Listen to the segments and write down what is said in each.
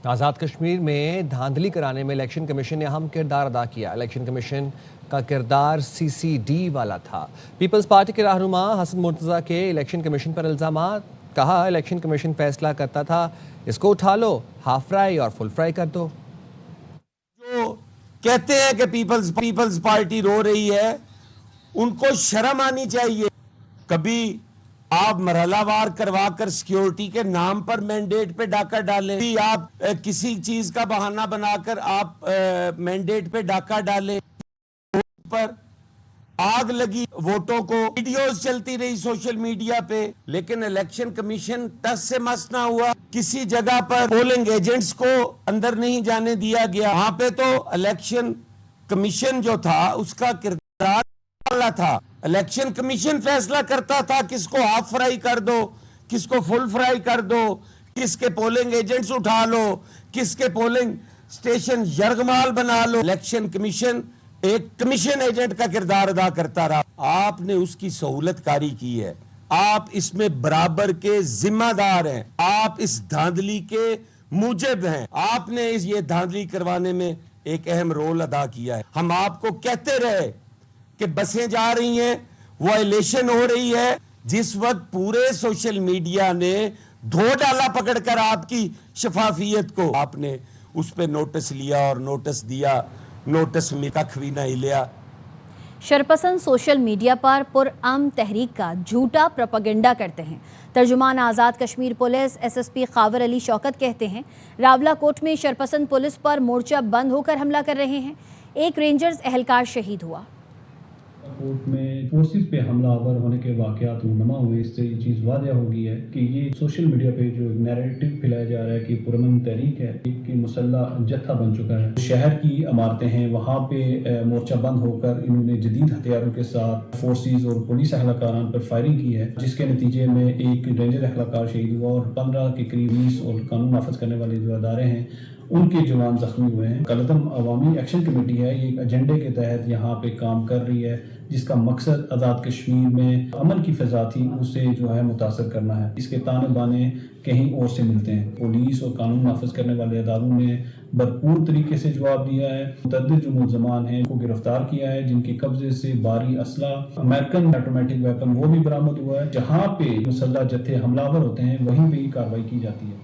आज़ाद कश्मीर में धांधली कराने में इलेक्शन कमीशन ने अहम किरदार अदा किया। इलेक्शन कमीशन का किरदार CCD वाला था। पीपल्स पार्टी के रहनुमा हसन मुर्तज़ा के इलेक्शन कमीशन पर इल्ज़ामात। कहा इलेक्शन कमीशन फैसला करता था, इसको उठा लो, हाफ फ्राई और फुल फ्राई कर दो। जो कहते हैं कि पीपल्स पार्टी रो रही है, उनको शर्म आनी चाहिए। कभी आप मरहलावार करवाकर सिक्योरिटी के नाम पर मैंडेट पे डाका डालें, भी आप किसी चीज का बहाना बनाकर आप मैंडेट पे डाका डालें। पर आग लगी वोटों को, वीडियोस चलती रही सोशल मीडिया पे, लेकिन इलेक्शन कमीशन टस से मस ना हुआ। किसी जगह पर पोलिंग एजेंट्स को अंदर नहीं जाने दिया गया। वहां पे तो इलेक्शन कमीशन जो था उसका किरदार वाला था। इलेक्शन कमीशन फैसला करता था किसको हाफ फ्राई कर दो, किसको फुल फ्राई कर दो, किसके पोलिंग एजेंट्स उठा लो, किसके पोलिंग स्टेशन यरगमाल बना लो। इलेक्शन कमीशन एक कमीशन एजेंट का किरदार अदा करता रहा। आपने उसकी सहूलतकारी की है, आप इसमें बराबर के जिम्मेदार हैं, आप इस धांधली के मूजिब हैं। आपने ये धांधली करवाने में एक अहम रोल अदा किया है। हम आपको कहते रहे कि बसें जा रही हैं, वायलेशन हो रही है। जिस वक्त पूरे सोशल मीडिया ने धो डाला पकड़कर आपकी शफाफियत को, आपने उस पर नोटिस लिया और नोटिस दिया, नोटिस में कख भी नहीं लिया। शरपसंद सोशल मीडिया पर पुरअमन तहरीक का झूठा प्रोपेगेंडा करते हैं। तर्जुमान आज़ाद कश्मीर पुलिस SSP खावर अली शौकत कहते हैं, रावलाकोट में शरपसंद पुलिस पर मोर्चा बंद होकर हमला कर रहे हैं। एक रेंजर्स एहलकार शहीद हुआ। कोर्ट में फोर्सेस पे हमलावर होने के वाकयात रूनमा हुए। इससे ये चीज़ वाज़ह हो गई है कि ये सोशल मीडिया पे जो नैरेटिव फैलाया जा रहा है कि पुरअमन तहरीक है, एक मुसल्लह जत्था बन चुका है। शहर की इमारतें हैं, वहाँ पे मोर्चा बंद होकर इन्होंने जदीद हथियारों के साथ फोर्सेस और पुलिस अहलकारान पर फायरिंग की है, जिसके नतीजे में एक रेंजर अहलकार शहीद हुआ और 15 के करीब पुलिस और कानून नाफज करने वाले जो अदारे हैं उनके जवान जख्मी हुए हैं। कलदम अवामी एक्शन कमेटी है, ये एक एजेंडे के तहत यहाँ पे काम कर रही है, जिसका मकसद आज़ाद कश्मीर में अमन की फ़िज़ा थी उसे जो है मुतासर करना है। इसके ताने बाने कहीं और से मिलते हैं। पुलिस और कानून नाफज करने वाले अदारों ने भरपूर तरीके से जवाब दिया है। मुतअद्दिद जो मुलज़मान हैं को गिरफ्तार किया है, जिनके कब्जे से भारी असला, अमेरिकन ऑटोमेटिक वेपन वो भी बरामद हुआ है। जहाँ पे मुसल्लह जत्थे हमलावर होते हैं वहीं पर ही कार्रवाई की जाती है।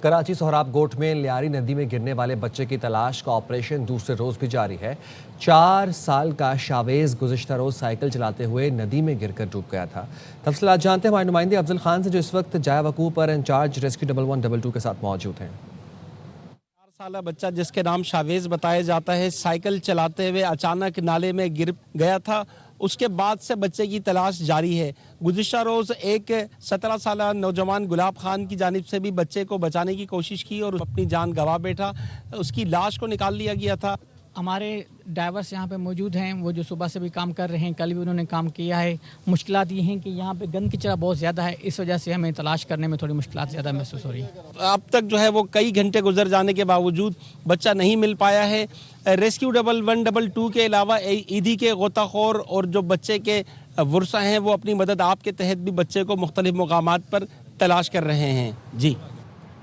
कराची सोहराब गोट में लियारी नदी में गिरने वाले बच्चे की तलाश का ऑपरेशन दूसरे रोज भी जारी है। 4 साल का शावेज गुज़िश्ता रोज साइकिल चलाते हुए नदी में गिरकर डूब गया था। तफसीलात जानते हैं हमारे नुमाइंदे अफजल खान से, जो इस वक्त जाया वकूफ़ पर इंचार्ज रेस्क्यू 1122 के साथ मौजूद हैं। 4 साल बच्चा जिसके नाम शावेज बताया जाता है, साइकिल चलाते हुए अचानक नाले में गिर गया था। उसके बाद से बच्चे की तलाश जारी है। गुज़िश्ता रोज़ एक 17 साल नौजवान गुलाब खान की जानिब से भी बच्चे को बचाने की कोशिश की और अपनी जान गंवा बैठा। उसकी लाश को निकाल लिया गया था। हमारे ड्राइवर्स यहाँ पे मौजूद हैं, वो जो सुबह से भी काम कर रहे हैं, कल भी उन्होंने काम किया है। मुश्किलात ये हैं कि यहाँ पे गंद कचरा बहुत ज़्यादा है, इस वजह से हमें तलाश करने में थोड़ी मुश्किलात ज़्यादा महसूस हो रही है। अब तक जो है वो कई घंटे गुजर जाने के बावजूद बच्चा नहीं मिल पाया है। रेस्क्यू 1122 के अलावा ईदी के गोताखोर और जो बच्चे के वर्सा हैं वो अपनी मदद आपके तहत भी बच्चे को मुख्तलिफ मुकामात पर तलाश कर रहे हैं। जी,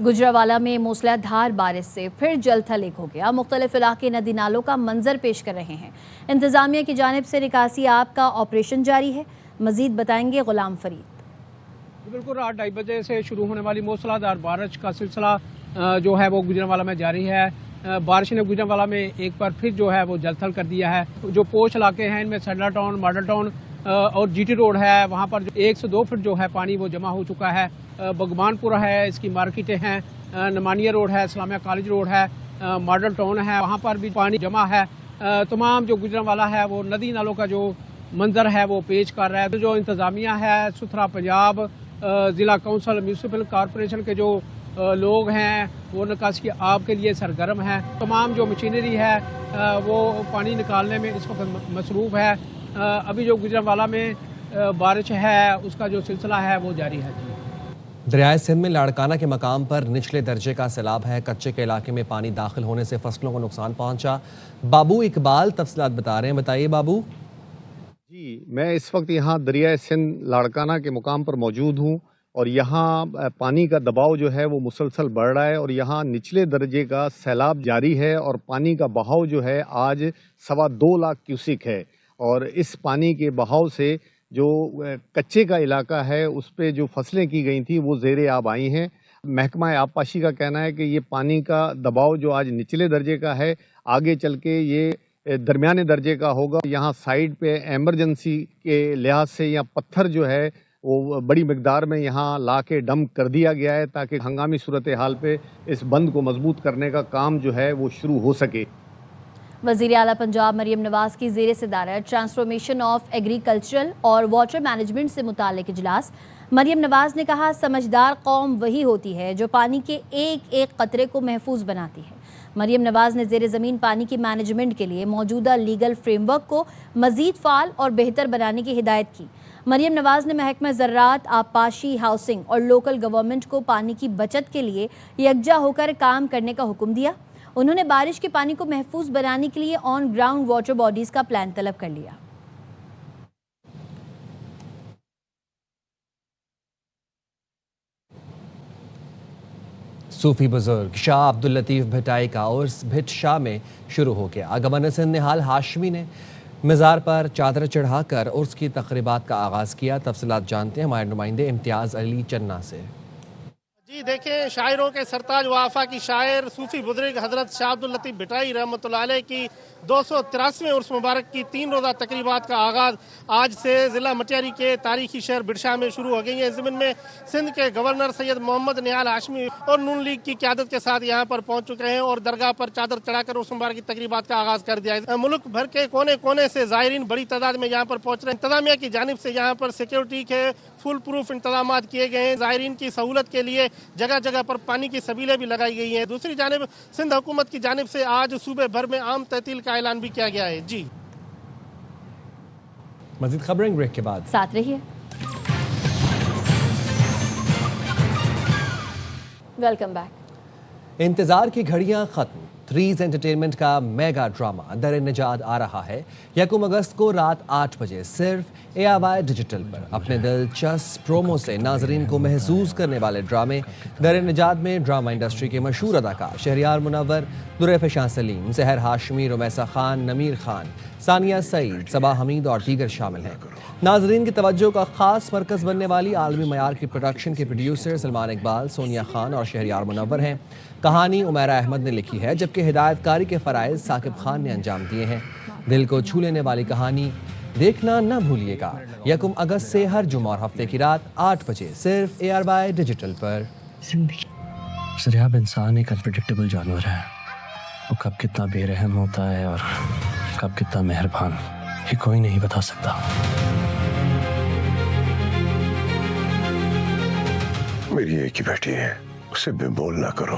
गुजरावाला में मूसलाधार बारिश से फिर जलथल एक हो गया। मुख्तलिफ इलाके नदी नालों का मंजर पेश कर रहे हैं। इंतजामिया की जानिब से निकासी आब का ऑपरेशन जारी है। मजीद बताएंगे गुलाम फरीद। बिल्कुल, रात 2:30 बजे से शुरू होने वाली मूसलाधार बारिश का सिलसिला जो है वो गुजरावाला में जारी है। बारिश ने गुजरावाला में एक बार फिर जो है वो जलथल कर दिया है। जो पोश इलाके हैं इनमें सडला टाउन, मॉडल टाउन और GT रोड है, वहाँ पर 1 से 2 फुट जो है पानी वो जमा हो चुका है। बगमानपुरा है, इसकी मार्केटें हैं, नमानिया रोड है, इस्लामिया कॉलेज रोड है, मॉडल टाउन है, वहाँ पर भी पानी जमा है। तमाम जो गुजरावाला है वो नदी नालों का जो मंजर है वो पेश कर रहा है। तो जो इंतजामिया है, सुथरा पंजाब, ज़िला कौंसल, म्यूनसिपल कॉरपोरेशन के जो लोग हैं वो निकासी की आब के लिए सरगर्म है। तमाम जो मशीनरी है वो पानी निकालने में इस वक्त मसरूफ़ है। अभी जो गुजरावाला में बारिश है उसका जो सिलसिला है वो जारी है। दरियाए सिंध में लाड़काना के मकाम पर निचले दर्जे का सैलाब है। कच्चे के इलाके में पानी दाखिल होने से फसलों को नुकसान पहुंचा। बाबू इकबाल तफसीलात बता रहे हैं, बताइए बाबू। जी, मैं इस वक्त यहाँ दरियाए सिंध लाड़काना के मुकाम पर मौजूद हूँ। और यहाँ पानी का दबाव जो है वो मुसलसल बढ़ रहा है और यहाँ निचले दर्जे का सैलाब जारी है और पानी का बहाव जो है आज 2.25 लाख क्यूसिक है। और इस पानी के बहाव से जो कच्चे का इलाका है उस पे जो फसलें की गई थी वो ज़ेरे आब आई हैं। महकमा आबपाशी का कहना है कि ये पानी का दबाव जो आज निचले दर्जे का है आगे चल के ये दरमियाने दर्जे का होगा। यहाँ साइड पे एमरजेंसी के लिहाज से यहाँ पत्थर जो है वो बड़ी मिकदार में यहाँ ला के डंप कर दिया गया है ताकि हंगामी सूरत हाल पे इस बंद को मजबूत करने का काम जो है वो शुरू हो सके। वज़ीर आला पंजाब मरियम नवाज की ज़ेर सदारत ट्रांसफॉर्मेशन ऑफ एग्रीकल्चरल और वाटर मैनेजमेंट से मुतालिक इजलास। मरियम नवाज ने कहा, समझदार कौम वही होती है जो पानी के एक एक कतरे को महफूज बनाती है। मरियम नवाज ने ज़ेर ज़मीन पानी की मैनेजमेंट के लिए मौजूदा लीगल फ्रेमवर्क को मज़ीद फ़ाल और बेहतर बनाने की हिदायत की। मरियम नवाज ने महकमा ज़राअत, आबपाशी, हाउसिंग और लोकल गवर्नमेंट को पानी की बचत के लिए यकजा होकर काम करने का हुक्म दिया। उन्होंने बारिश के पानी को महफूज बनाने के लिए ऑन ग्राउंड वाटर बॉडीज का प्लान तलब कर लिया। सूफी बुजुर्ग शाह अब्दुल लतीफ़ भिटाई का उर्स भिट शाह में शुरू हो गया। गवर्नर सिंध निहाल हाशमी ने मज़ार पर चादर चढ़ाकर उर्स की तकरीबात का आगाज़ किया। तफसीलात जानते हैं हमारे नुमाइंदे इम्तियाज़ अली चन्ना से। जी देखें, शायरों के सरताज व आफाकी शायर सूफी बुजुर्ग हजरत शाह अब्दुल लतीफ़ भिटाई रहमतुल्लाह अलैह की 283वें उर्स मुबारक की 3 रोज़ा तकरीबात का आगाज़ आज से ज़िला मटियारी के तारीखी शहर बिरशाह में शुरू हो गई है। ज़मीन में सिंध के गवर्नर सैयद मोहम्मद निहाल हाशमी और नून लीग की क़यादत के साथ यहाँ पर पहुँच चुके हैं और दरगाह पर चादर चढ़ाकर उर्स मुबारक की तकरीबात का आगाज़ कर दिया है। मुल्क भर के कोने कोने से ज़ायरीन बड़ी तादाद में यहाँ पर पहुँच रहे हैं। इंतज़ामिया की जानिब से यहाँ पर सिक्योरिटी के फुल प्रूफ इंतजाम किए गए हैं। ज़ायरीन की सहूलत के लिए जगह जगह पर पानी की सबीलें भी लगाई गई हैं। दूसरी जानिब सिंध हुकूमत की जानिब से आज सूबे भर में आम तहतील का ऐलान भी किया गया है। जी मज़ीद खबरें ब्रेक के बाद साथ रहिए। Welcome back. इंतजार की घड़ियां खत्म। थ्रीज एंटरटेनमेंट का मेगा ड्रामा दर निजात आ रहा है 1 अगस्त को रात 8 बजे सिर्फ ARY डिजिटल पर। अपने दिलचस्प प्रोमो से नाजरीन को महसूस करने वाले ड्रामे दर निजात में ड्रामा इंडस्ट्री के मशहूर अदाकार शहरियार मुनव्वर, दुरैफ़शां सलीम, सहर हाशमी, रुमैसा खान, नमीर खान, सानिया सईद, सबा हमीद और दीगर शामिल हैं। नाजरीन की तवज्जो का खास मरकज़ बनने वाली आलमी मयार की प्रोडक्शन के प्रोड्यूसर सलमान इकबाल, सोनिया खान और शहरियार मुनव्वर हैं। कहानी उमैरा अहमद ने लिखी है जबकि हिदायतकारी के फ़राइज़ साकिब खान ने अंजाम दिए हैं। दिल को छू लेने वाली कहानी देखना न भूलिएगा 1 अगस्त से हर जुमा और हफ्ते की रात 8 बजे सिर्फ ARY डिजिटल पर। ज़रियाब इंसान एक अनप्रेडिक्टेबल जानवर है। वो कब कितना बेरहम होता है और कब कितना मेहरबान, ये कोई नहीं बता सकता। मेरी एक ही बेटी है, उसे बेमोल ना करो।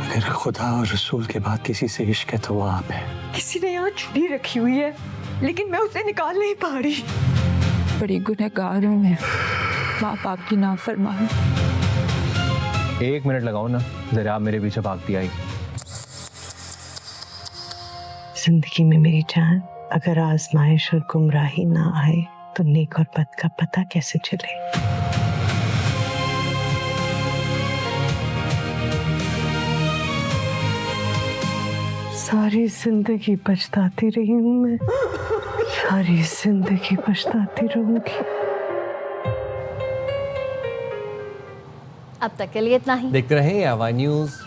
अगर खुदा और रसूल के बाद किसी से इश्क है तो वो आप है। किसी ने यहाँ छुरी रखी हुई है लेकिन मैं उसे निकाल नहीं पा रही। बड़ी गुनहगार हूँ मैं, माँ बाप की नाफरमान। 1 मिनट लगाओ ना, जरा आप मेरे पीछे भागती आई। जिंदगी में मेरी जान, अगर आजमाइश और गुमराही ना आए तो नेक और बद का पता कैसे चले। सारी जिंदगी पछताती रही हूँ मैं, सारी जिंदगी पछताती रहूंगी। अब तक के लिए इतना ही। देखते रहें ARY न्यूज़।